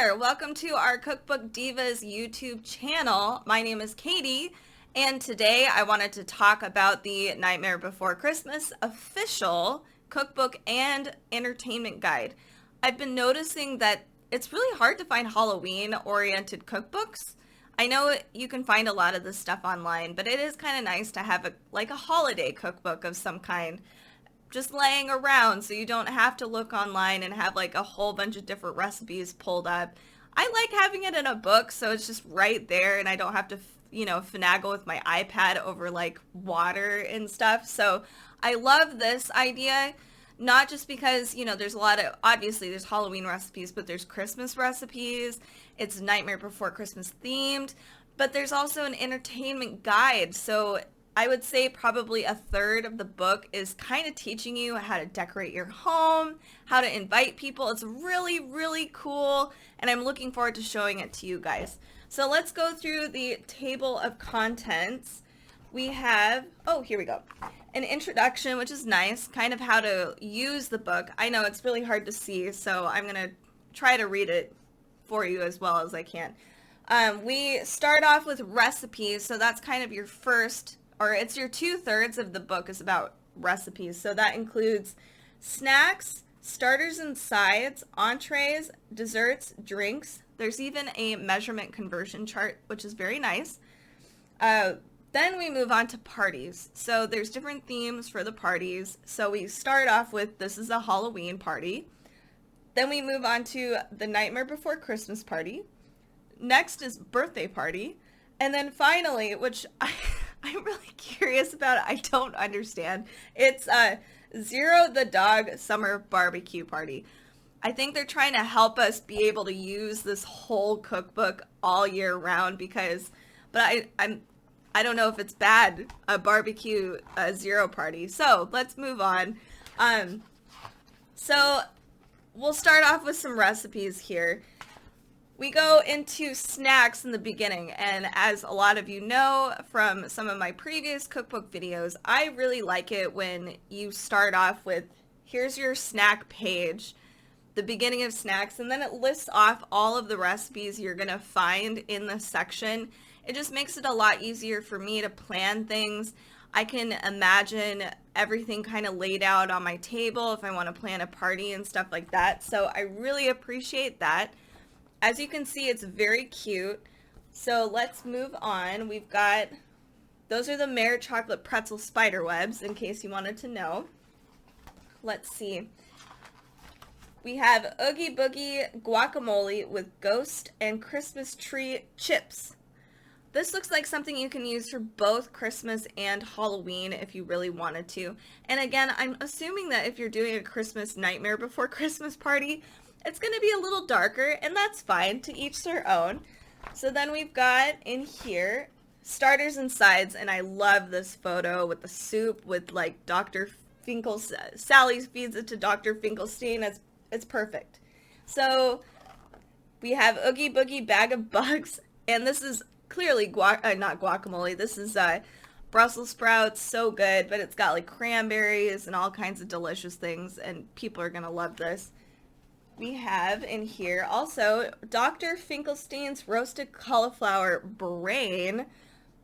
there, welcome to our Cookbook Divas YouTube channel. My name is Katie, and today I wanted to talk about the Nightmare Before Christmas official cookbook and entertainment guide. I've been noticing that it's really hard to find Halloween-oriented cookbooks. I know you can find a lot of this stuff online, but it is kind of nice to have a holiday cookbook of some kind just laying around so you don't have to look online and have like a whole bunch of different recipes pulled up. I like having it in a book so it's just right there and I don't have to, finagle with my iPad over like water and stuff. So I love this idea, not just because, there's a lot of, obviously there's Halloween recipes, but there's Christmas recipes. It's Nightmare Before Christmas themed, but there's also an entertainment guide. So I would say probably a third of the book is kind of teaching you how to decorate your home, how to invite people. It's really, really cool, and I'm looking forward to showing it to you guys. So let's go through the table of contents. We have, here we go, an introduction, which is nice, kind of how to use the book. I know it's really hard to see, so I'm going to try to read it for you as well as I can. We start off with recipes, so that's kind of your first, or it's your 2/3 of the book is about recipes. So that includes snacks, starters and sides, entrees, desserts, drinks. There's even a measurement conversion chart, which is very nice. Then we move on to parties. So there's different themes for the parties. So we start off with, this is a Halloween party. Then we move on to the Nightmare Before Christmas party. Next is birthday party. And then finally, which I'm really curious about it. I don't understand. It's Zero the Dog Summer Barbecue Party. I think they're trying to help us be able to use this whole cookbook all year round but I don't know if it's bad, a barbecue zero party. So let's move on. So we'll start off with some recipes here. We go into snacks in the beginning, and as a lot of you know from some of my previous cookbook videos, I really like it when you start off with, here's your snack page, the beginning of snacks, and then it lists off all of the recipes you're going to find in this section. It just makes it a lot easier for me to plan things. I can imagine everything kind of laid out on my table if I want to plan a party and stuff like that, so I really appreciate that. As you can see, it's very cute. So let's move on. We've got, those are the Mare Chocolate Pretzel Spider Webs, in case you wanted to know. Let's see. We have Oogie Boogie Guacamole with Ghost and Christmas Tree Chips. This looks like something you can use for both Christmas and Halloween if you really wanted to. And again, I'm assuming that if you're doing a Christmas Nightmare Before Christmas party, it's going to be a little darker, and that's fine, to each their own. So then we've got in here starters and sides, and I love this photo with the soup with like Dr. Finkelstein. Sally feeds it to Dr. Finkelstein. It's perfect. So we have Oogie Boogie Bag of Bugs, and this is clearly not guacamole. This is Brussels sprouts, so good, but it's got like cranberries and all kinds of delicious things, and people are going to love this. We have in here also Dr. Finkelstein's roasted cauliflower brain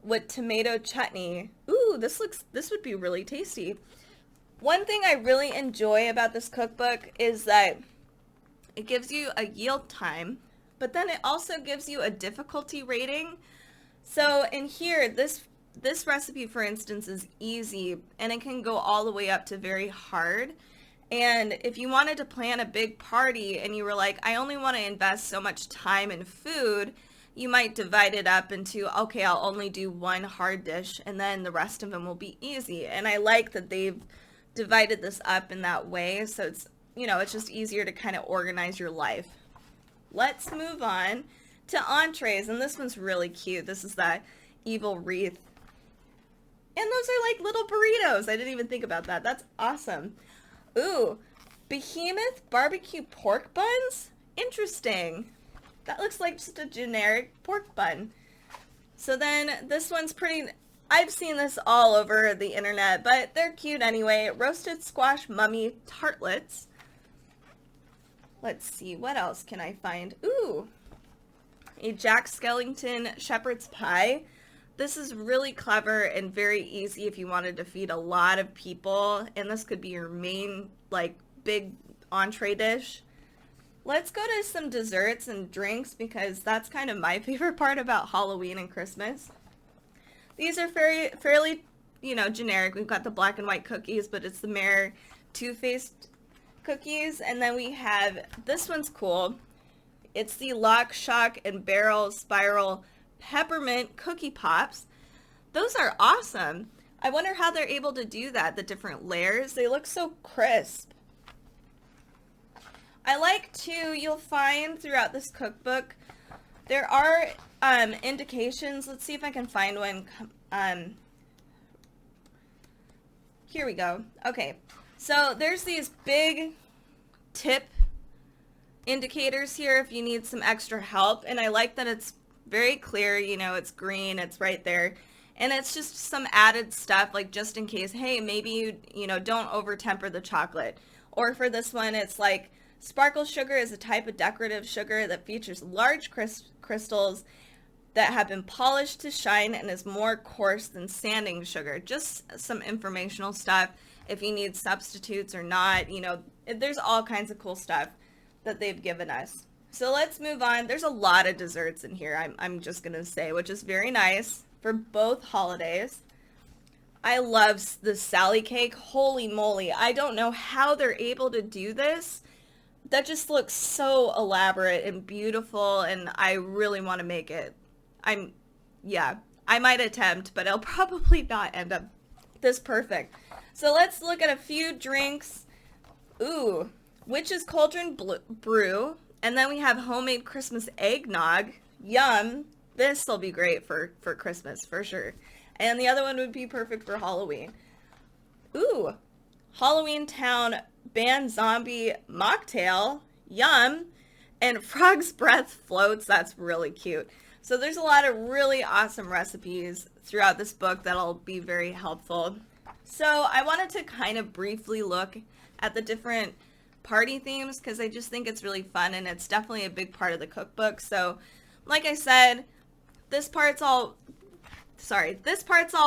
with tomato chutney. Ooh, this would be really tasty. One thing I really enjoy about this cookbook is that it gives you a yield time, but then it also gives you a difficulty rating. So in here, this recipe, for instance, is easy, and it can go all the way up to very hard. And if you wanted to plan a big party and you were like, I only want to invest so much time in food, you might divide it up into, okay, I'll only do one hard dish and then the rest of them will be easy. And I like that they've divided this up in that way. So it's, it's just easier to kind of organize your life. Let's move on to entrees. And this one's really cute. This is that evil wreath. And those are like little burritos. I didn't even think about that. That's awesome. Ooh, behemoth barbecue pork buns? Interesting. That looks like just a generic pork bun. So then this one's pretty, I've seen this all over the internet, but they're cute anyway. Roasted squash mummy tartlets. Let's see, what else can I find? Ooh, a Jack Skellington shepherd's pie. This is really clever and very easy if you wanted to feed a lot of people, and this could be your main, like, big entree dish. Let's go to some desserts and drinks because that's kind of my favorite part about Halloween and Christmas. These are fairly, you know, generic. We've got the black and white cookies, but it's the Mare Two-Faced cookies. And then we have, this one's cool. It's the Lock, Shock, and Barrel Spiral Peppermint Cookie Pops. Those are awesome. I wonder how they're able to do that, the different layers. They look so crisp. I like to, you'll find throughout this cookbook, there are indications. Let's see if I can find one. Here we go. Okay, so there's these big tip indicators here if you need some extra help, and I like that it's very clear, you know, it's green, it's right there, and it's just some added stuff, like just in case, hey, maybe you know, don't over temper the chocolate. Or for this one, it's like, sparkle sugar is a type of decorative sugar that features large crystals that have been polished to shine and is more coarse than sanding sugar. Just some informational stuff if you need substitutes or not. You know, there's all kinds of cool stuff that they've given us. So let's move on. There's a lot of desserts in here, I'm just going to say, which is very nice for both holidays. I love the Sally cake. Holy moly. I don't know how they're able to do this. That just looks so elaborate and beautiful, and I really want to make it. I might attempt, but it'll probably not end up this perfect. So let's look at a few drinks. Ooh, Witch's Cauldron Brew, and then we have homemade Christmas eggnog. Yum. This will be great for Christmas, for sure. And the other one would be perfect for Halloween. Ooh, Halloween Town Band Zombie Mocktail. Yum. And Frog's Breath Floats. That's really cute. So there's a lot of really awesome recipes throughout this book that'll be very helpful. So I wanted to kind of briefly look at the different party themes because I just think it's really fun and it's definitely a big part of the cookbook. So like I said, this part's all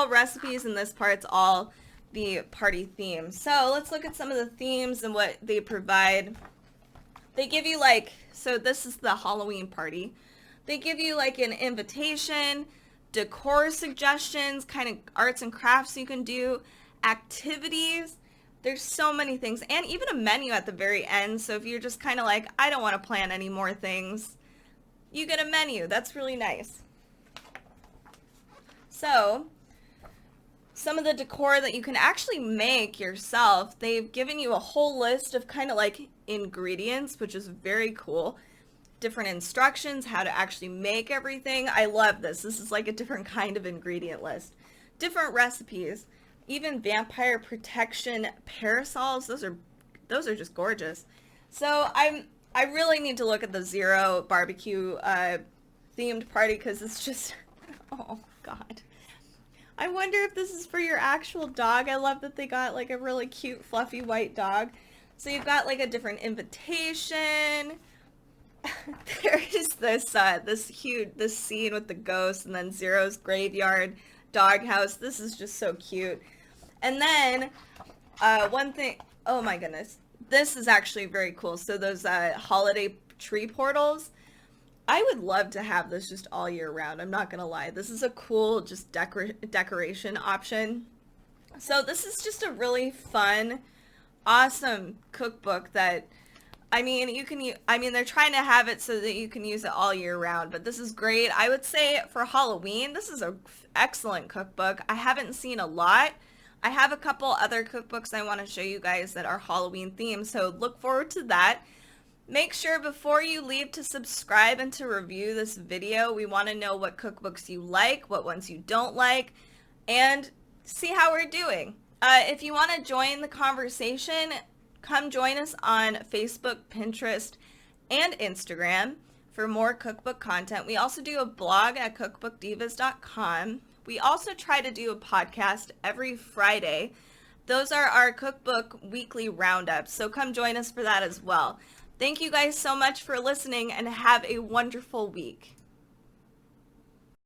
recipes and this part's all the party themes. So let's look at some of the themes and what they provide. They give you like, so this is the Halloween party. They give you like an invitation, decor suggestions, kind of arts and crafts you can do, activities. There's so many things, and even a menu at the very end. So if you're just kind of like, I don't want to plan any more things, you get a menu. That's really nice. So some of the decor that you can actually make yourself, they've given you a whole list of kind of like ingredients, which is very cool. Different instructions, how to actually make everything. I love this. This is like a different kind of ingredient list. Different recipes, even vampire protection parasols. Those are just gorgeous. So I really need to look at the Zero barbecue themed party because it's just, oh God. I wonder if this is for your actual dog. I love that they got like a really cute fluffy white dog. So you've got like a different invitation. There is this scene with the ghost and then Zero's graveyard doghouse. This is just so cute. And then one thing, oh my goodness, this is actually very cool. So those holiday tree portals, I would love to have this just all year round. I'm not gonna lie. This is a cool just decoration option. So this is just a really fun, awesome cookbook that, I mean, they're trying to have it so that you can use it all year round, but this is great. I would say for Halloween, this is an excellent cookbook. I haven't seen a lot. I have a couple other cookbooks I want to show you guys that are Halloween themed, so look forward to that. Make sure before you leave to subscribe and to review this video. We want to know what cookbooks you like, what ones you don't like, and see how we're doing. If you want to join the conversation, come join us on Facebook, Pinterest, and Instagram for more cookbook content. We also do a blog at cookbookdivas.com. We also try to do a podcast every Friday. Those are our cookbook weekly roundups, so come join us for that as well. Thank you guys so much for listening and have a wonderful week.